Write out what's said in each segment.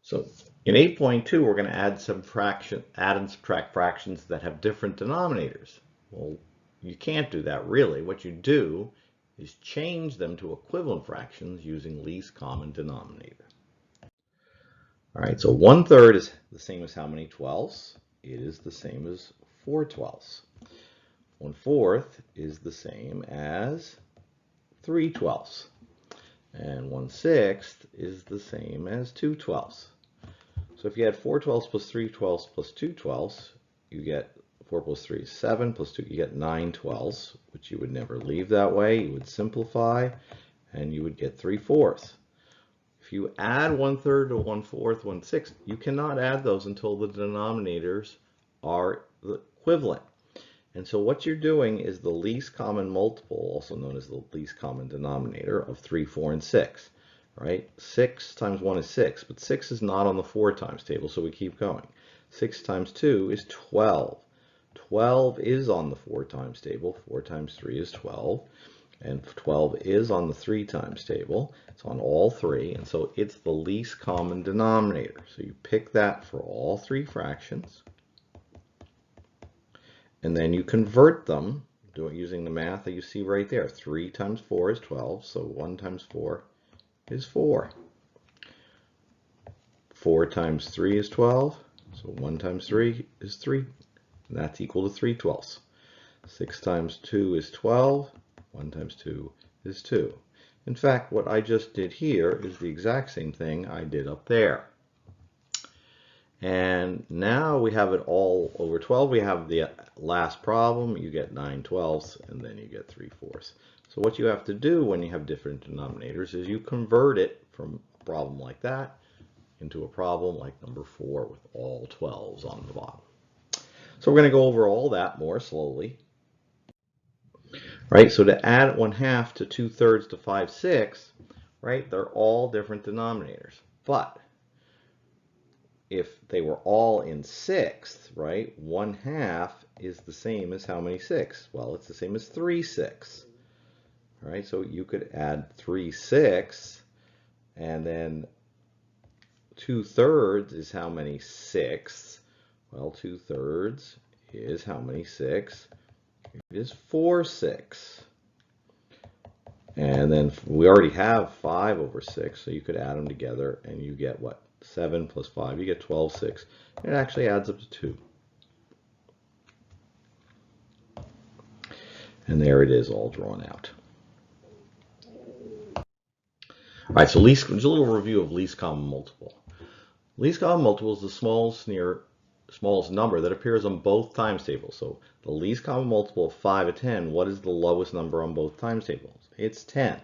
So in 8.2, we're going to add and subtract fractions that have different denominators. Well, you can't do that really. What you do is change them to equivalent fractions using least common denominator. All right, so 1/3 is the same as how many 12ths? It is the same as 4 12ths. 1/4 is the same as 3 12ths. And 1/6 is the same as 2 12ths. So if you had 4 12ths plus 3 12ths plus 2 12ths, you get 4 plus 3 is 7 plus 2, you get 9 12ths, which you would never leave that way. You would simplify and you would get 3/4. If you add 1/3 to 1/4, 1/6, you cannot add those until the denominators are equivalent. And so what you're doing is the least common multiple, also known as the least common denominator of 3, 4, and 6. Right? 6 times 1 is 6, but 6 is not on the 4 times table, so we keep going. 6 times 2 is 12. 12 is on the 4 times table. 4 times 3 is 12. And 12 is on the 3 times table. It's on all 3, and so it's the least common denominator. So you pick that for all 3 fractions. And then you convert them, do it using the math that you see right there. 3 times 4 is 12, so 1 times 4 is 4. 4 times 3 is 12, so 1 times 3 is 3, and that's equal to 3/12. 6 times 2 is 12, 1 times 2 is 2. In fact, what I just did here is the exact same thing I did up there. And now we have it all over 12. We have the last problem. You get 9/12, and then you get 3/4. So what you have to do when you have different denominators is you convert it from a problem like that into a problem like number 4 with all 12s on the bottom. So we're going to go over all that more slowly. Right, so to add 1/2 to 2/3 to 5/6, right, they're all different denominators. But if they were all in sixths, right, 1/2 is the same as how many 6? Well, it's the same as 3/6. All right, so you could add 3/6, and then 2/3 is how many 6? Well, 2/3 is how many 6? It is 4/6. And then we already have 5 over 6, so you could add them together and you get what? 7 plus 5, you get 12/6. It actually adds up to 2. And there it is all drawn out. All right, so just a little review of least common multiple. Least common multiple is the smallest number that appears on both times tables. So the least common multiple of 5 and 10, what is the lowest number on both times tables? It's 10.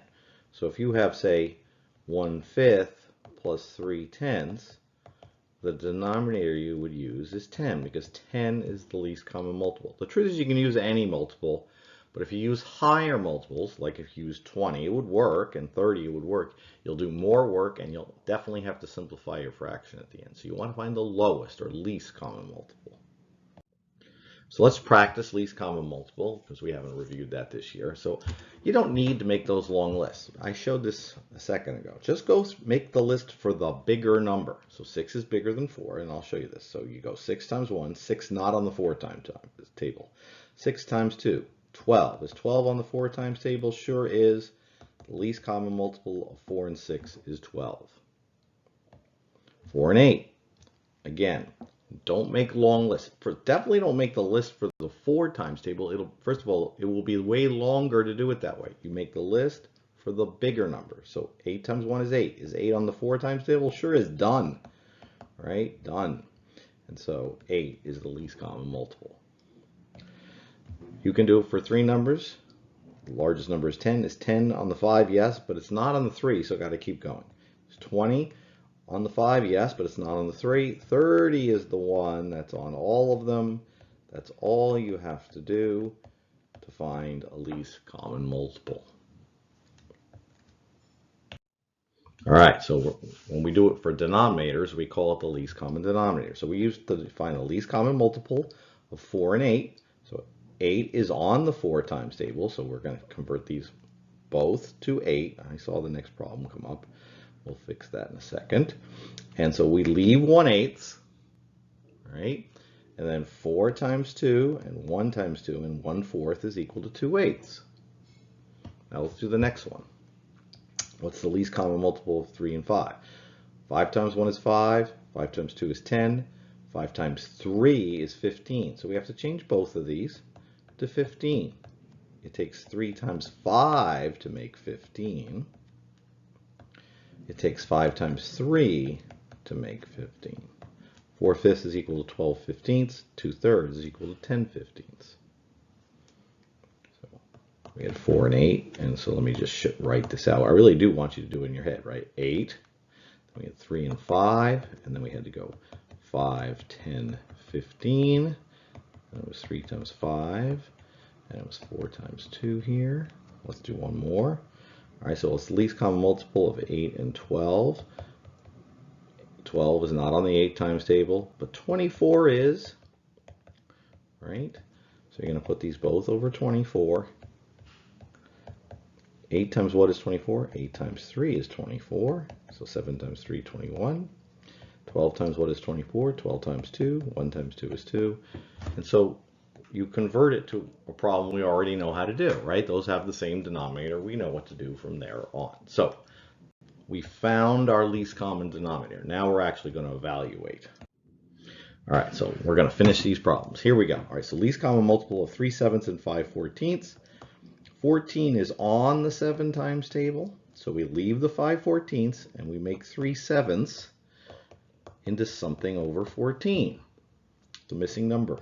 So if you have, say, 1/5 plus 3/10, the denominator you would use is 10 because 10 is the least common multiple. The truth is you can use any multiple, but if you use higher multiples, like if you use 20, it would work, and 30, it would work. You'll do more work, and you'll definitely have to simplify your fraction at the end. So you want to find the lowest or least common multiple. So let's practice least common multiple because we haven't reviewed that this year. So you don't need to make those long lists. I showed this a second ago. Just go make the list for the bigger number. So 6 is bigger than 4, and I'll show you this. So you go 6 times 1, 6 not on the 4 times table. 6 times 2, 12. Is 12 on the 4 times table? Sure is. The least common multiple of 4 and 6 is 12. 4 and 8. Again, don't make long lists. Definitely don't make the list for the 4 times table. First of all, it will be way longer to do it that way. You make the list for the bigger number. So 8 times 1 is 8. Is 8 on the 4 times table? Sure is. Done. Right? Done. And so 8 is the least common multiple. You can do it for 3 numbers. The largest number is 10. Is 10 on the 5? Yes, but it's not on the 3, so got to keep going. It's 20 on the 5, yes, but it's not on the 3. 30 is the one that's on all of them. That's all you have to do to find a least common multiple. All right, so when we do it for denominators, we call it the least common denominator. So we used to find the least common multiple of 4 and 8. So 8 is on the 4 times table, so we're going to convert these both to 8. I saw the next problem come up. We'll fix that in a second. And so we leave 1/8, right? And then 4 times 2 and 1 times 2 and 1/4 is equal to 2/8. Now let's do the next one. What's the least common multiple of 3 and 5? 5 times 1 is 5, 5 times 2 is 10, 5 times 3 is 15. So we have to change both of these to 15. It takes 3 times 5 to make 15. It takes 5 times 3 to make 15. 4/5 is equal to 12/15. 2/3 is equal to 10/15. So we had 4 and 8, and so let me just write this out. I really do want you to do it in your head, right? 8. We had 3 and 5, and then we had to go 5, 10, 15. That was 3 times 5, and it was 4 times 2 here. Let's do one more. All right, so it's the least common multiple of 8 and 12. 12 is not on the 8 times table, but 24 is, right? So you're going to put these both over 24. 8 times what is 24? 8 times 3 is 24. So 7 times 3, 21. 12 times what is 24? 12 times 2. 1 times 2 is 2. And so you convert it to a problem we already know how to do, right? Those have the same denominator. We know what to do from there on. So we found our least common denominator. Now we're actually going to evaluate. All right, so we're going to finish these problems. Here we go. All right, so least common multiple of 3/7 and 5/14. 14 is on the 7 times table, so we leave the 5/14 and we make 3/7 into something over 14, the missing number.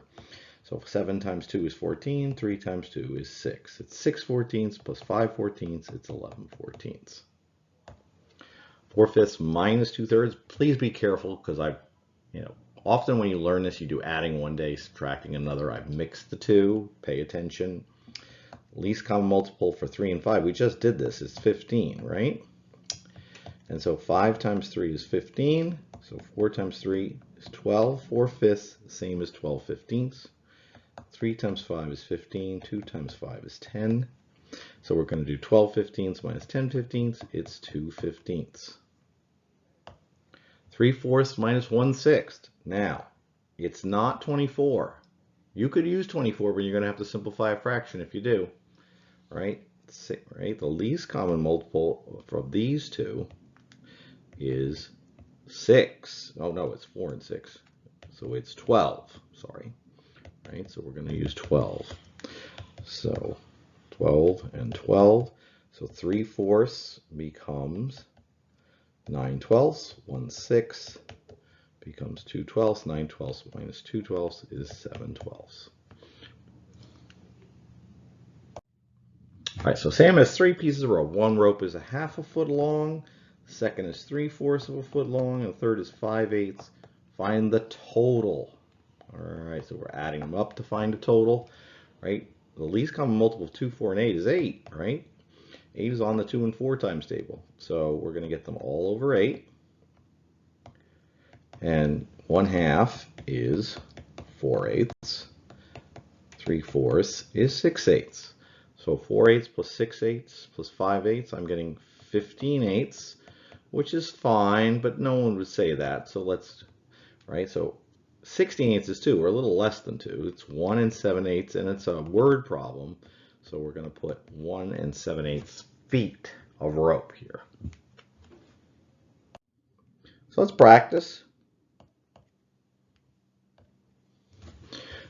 So 7 times 2 is 14, 3 times 2 is 6. It's 6/14 plus 5/14, it's 11/14. 4/5 minus 2/3. Please be careful, because often when you learn this, you do adding one day, subtracting another. I've mixed the two. Pay attention. Least common multiple for 3 and 5. We just did this. It's 15, right? And so 5 times 3 is 15. So 4 times 3 is 12. 4/5, same as 12/15. 3 times 5 is 15. 2 times 5 is 10. So we're going to do 12/15 minus 10/15. It's 2/15. 3/4 minus 1/6. Now, it's not 24. You could use 24, but you're going to have to simplify a fraction if you do. Right? The least common multiple from these two is 6. Oh no, it's 4 and 6. So it's 12. Sorry. Right? So we're going to use 12. So 12 and 12. So 3/4 becomes 9/12. 1/6 becomes 2/12. 9/12 minus 2/12 is 7/12. All right, so Sam has 3 pieces of rope. One rope is 1/2 foot long, the second is 3/4 of a foot long, and the third is 5/8. Find the total. All right, so we're adding them up to find the total, right? The least common multiple of 2, 4, and 8 is 8, right? 8 is on the 2 and 4 times table. So we're going to get them all over 8. And 1/2 is 4/8. 3/4 is 6/8. So 4/8 plus 6/8 plus 5/8, I'm getting 15/8, which is fine, but no one would say that. So let's, right? So 16/8 is 2, or a little less than 2. It's 1 and 7/8, and it's a word problem. So we're going to put 1 and 7/8 feet of rope here. So let's practice.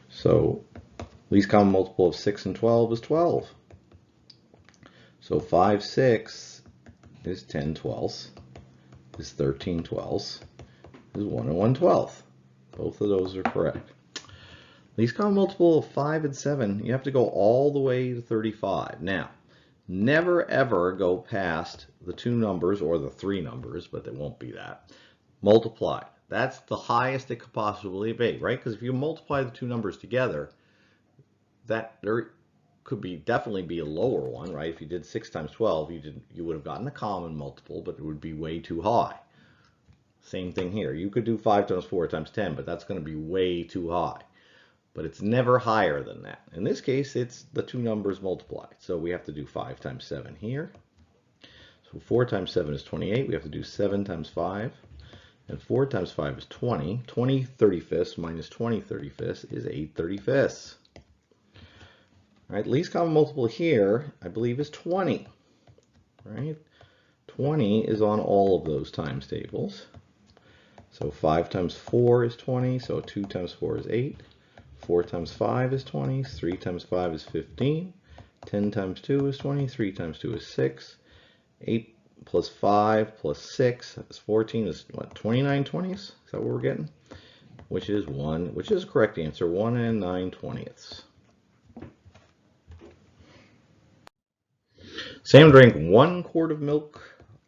So least common multiple of 6 and 12 is 12. So 5/6 is 10/12, is 13/12, is 1 and 1/12. Both of those are correct. Least common multiple of 5 and 7, you have to go all the way to 35. Now, never ever go past the 2 numbers, or the 3 numbers, but they won't be that, multiplied. That's the highest it could possibly be, right? Because if you multiply the 2 numbers together, that there could definitely be a lower one, right? If you did 6 times 12, you would have gotten a common multiple, but it would be way too high. Same thing here. You could do 5 times 4 times 10, but that's going to be way too high. But it's never higher than that. In this case, it's the 2 numbers multiplied. So we have to do 5 times 7 here. So 4 times 7 is 28. We have to do 7 times 5. And 4 times 5 is 20. 20 35ths minus 20 35ths is 8 35ths. All right, least common multiple here, I believe, is 20. Right? 20 is on all of those times tables. So 5 times 4 is 20, so 2 times 4 is 8. 4 times 5 is 20, 3 times 5 is 15. 10 times 2 is 20, 3 times 2 is 6. 8 plus 5 plus 6 is 14, is what, 29 20ths? Is that what we're getting? Which is the correct answer, 1 9/20. Sam drank 1 quart of milk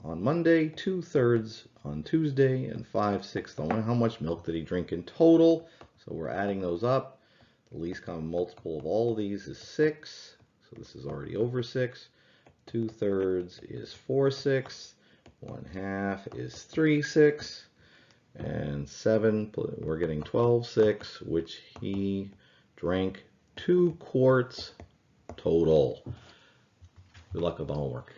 on Monday, 2/3 on Tuesday, and 5/6 on. How much milk did he drink in total? So we're adding those up. The least common multiple of all of these is 6. So this is already over 6. 2/3 is 4/6. 1/2 is 3/6. And 7, we're getting 12/6, which he drank 2 quarts total. Good luck with the homework.